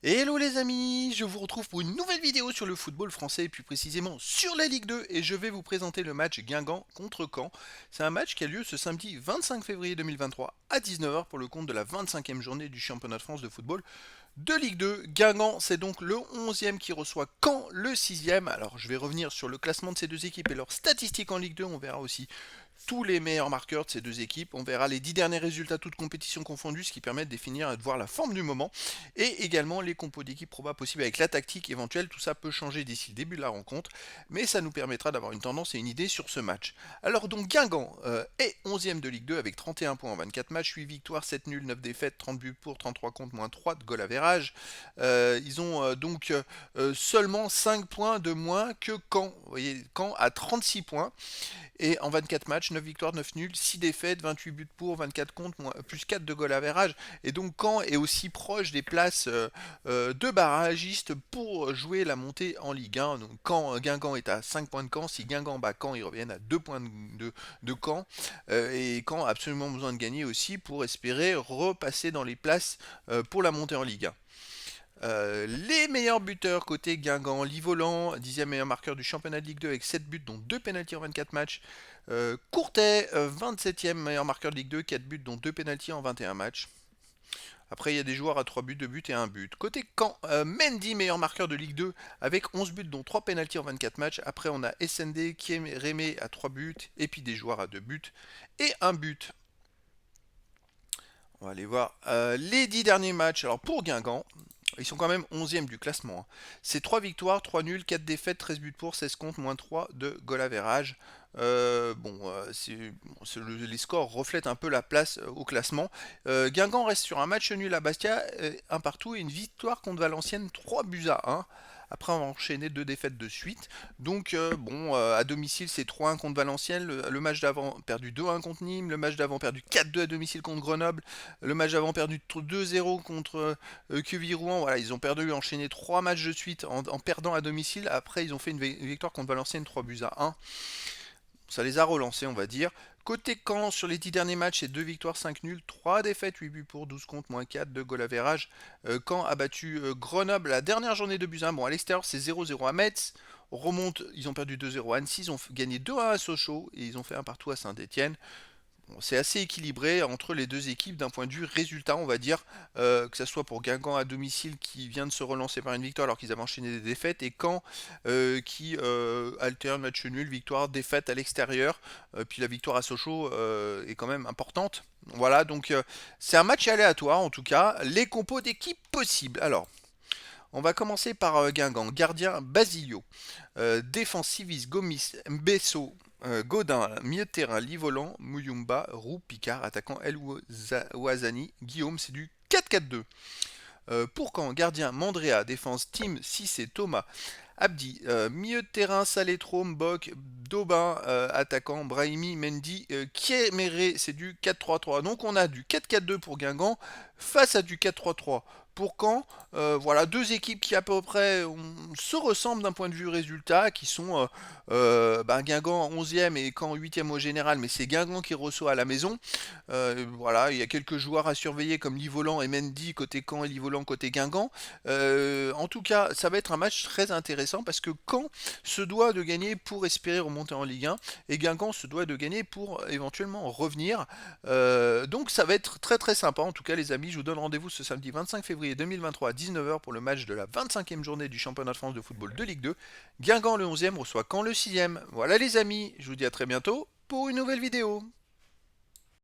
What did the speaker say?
Hello les amis, je vous retrouve pour une nouvelle vidéo sur le football français et plus précisément sur la Ligue 2 et je vais vous présenter le match Guingamp contre Caen. C'est un match qui a lieu ce samedi 25 février 2023 à 19h pour le compte de la 25e journée du championnat de France de football de Ligue 2. Guingamp, c'est donc le 11e qui reçoit Caen, le 6e. Alors je vais revenir sur le classement de ces deux équipes et leurs statistiques en Ligue 2, on verra aussi tous les meilleurs marqueurs de ces deux équipes. On verra les 10 derniers résultats, toutes compétitions confondues, ce qui permet de définir et de voir la forme du moment. Et également les compos d'équipe probables possibles avec la tactique éventuelle. Tout ça peut changer d'ici le début de la rencontre, mais ça nous permettra d'avoir une tendance et une idée sur ce match. Alors donc Guingamp est 11e de Ligue 2 avec 31 points en 24 matchs, 8 victoires, 7 nuls, 9 défaites, 30 buts pour, 33 contre, moins 3 de goal average. Ils ont seulement 5 points de moins que Caen. Vous voyez, Caen a 36 points. Et en 24 matchs, 9 victoires, 9 nuls, 6 défaites, 28 buts pour, 24 contre, plus 4 de goal average. Et donc Caen est aussi proche des places de barragistes pour jouer la montée en Ligue 1. Donc quand Guingamp est à 5 points de Caen, si Guingamp bat Caen, ils reviennent à 2 points de Caen. Et Caen a absolument besoin de gagner aussi pour espérer repasser dans les places pour la montée en Ligue 1. Les meilleurs buteurs côté Guingamp, Livolan, 10e meilleur marqueur du championnat de Ligue 2 avec 7 buts dont 2 pénaltys en 24 matchs. Courtet, 27e meilleur marqueur de Ligue 2, 4 buts dont 2 pénaltys en 21 matchs. Après, il y a des joueurs à 3 buts, 2 buts et 1 but. Côté Caen, Mendy, meilleur marqueur de Ligue 2, avec 11 buts, dont 3 pénaltys en 24 matchs. Après, on a SND, Rémé à 3 buts, et puis des joueurs à 2 buts et 1 but. On va aller voir les 10 derniers matchs. Alors, pour Guingamp, ils sont quand même 11e du classement, hein. C'est 3 victoires, 3 nuls, 4 défaites, 13 buts pour, 16 contre, moins 3 de goal average. Les scores reflètent un peu la place au classement. Guingamp reste sur un match nul à Bastia, un partout et une victoire contre Valenciennes, 3 buts à 1. Après, on va enchaîner 2 défaites de suite. Donc, à domicile, c'est 3-1 contre Valenciennes. Le match d'avant, perdu 2-1 contre Nîmes. Le match d'avant, perdu 4-2 à domicile contre Grenoble. Le match d'avant, perdu 2-0 contre QV-Rouen. Voilà, ils ont perdu, enchaîné 3 matchs de suite en perdant à domicile. Après, ils ont fait une victoire contre Valenciennes, 3 buts à 1. Ça les a relancés, on va dire. Côté Caen, sur les 10 derniers matchs, c'est 2 victoires, 5 nuls, 3 défaites, 8 buts pour, 12 contre, moins 4 de goal average. Caen a battu Grenoble la dernière journée de Buzyn. Bon, à l'extérieur, c'est 0-0 à Metz. Remonte, ils ont perdu 2-0 à Annecy, ils ont gagné 2-1 à Sochaux et ils ont fait un partout à Saint-Etienne. Bon, c'est assez équilibré entre les deux équipes d'un point de vue résultat, on va dire, que ce soit pour Guingamp à domicile qui vient de se relancer par une victoire alors qu'ils avaient enchaîné des défaites, et Caen qui alterne match nul, victoire, défaite à l'extérieur, puis la victoire à Sochaux est quand même importante. Voilà, donc c'est un match aléatoire en tout cas, les compos d'équipes possibles. Alors, on va commencer par Guingamp. Gardien Basilio. Défensivis Gomis, Mbesso, Godin, milieu de terrain, Livolan, Muyumba, Roux, Picard, attaquant El Ouazani, Guillaume, c'est du 4-4-2. Pour Caen, gardien Mandrea, défense Tim, Cissé, Thomas, Abdi, milieu de terrain, Saletro, Mbok, Daubin, attaquant Brahimi, Mendy, Kiemere, c'est du 4-3-3. Donc on a du 4-4-2 pour Guingamp face à du 4-3-3 pour Caen. Voilà, deux équipes qui à peu près se ressemblent d'un point de vue résultat, qui sont Guingamp 11e et Caen 8e au général, mais c'est Guingamp qui reçoit à la maison. Voilà, il y a quelques joueurs à surveiller comme Livolan et Mendy côté Caen et Livolan côté Guingamp. En tout cas, ça va être un match très intéressant parce que Caen se doit de gagner pour espérer remonter en Ligue 1 et Guingamp se doit de gagner pour éventuellement revenir. Donc ça va être très très sympa. En tout cas, les amis, je vous donne rendez-vous ce samedi 25 février 2023 à 19h pour le match de la 25e journée du championnat de France de football de Ligue 2. Guingamp le 11e reçoit Caen le 6e. Voilà les amis, je vous dis à très bientôt pour une nouvelle vidéo.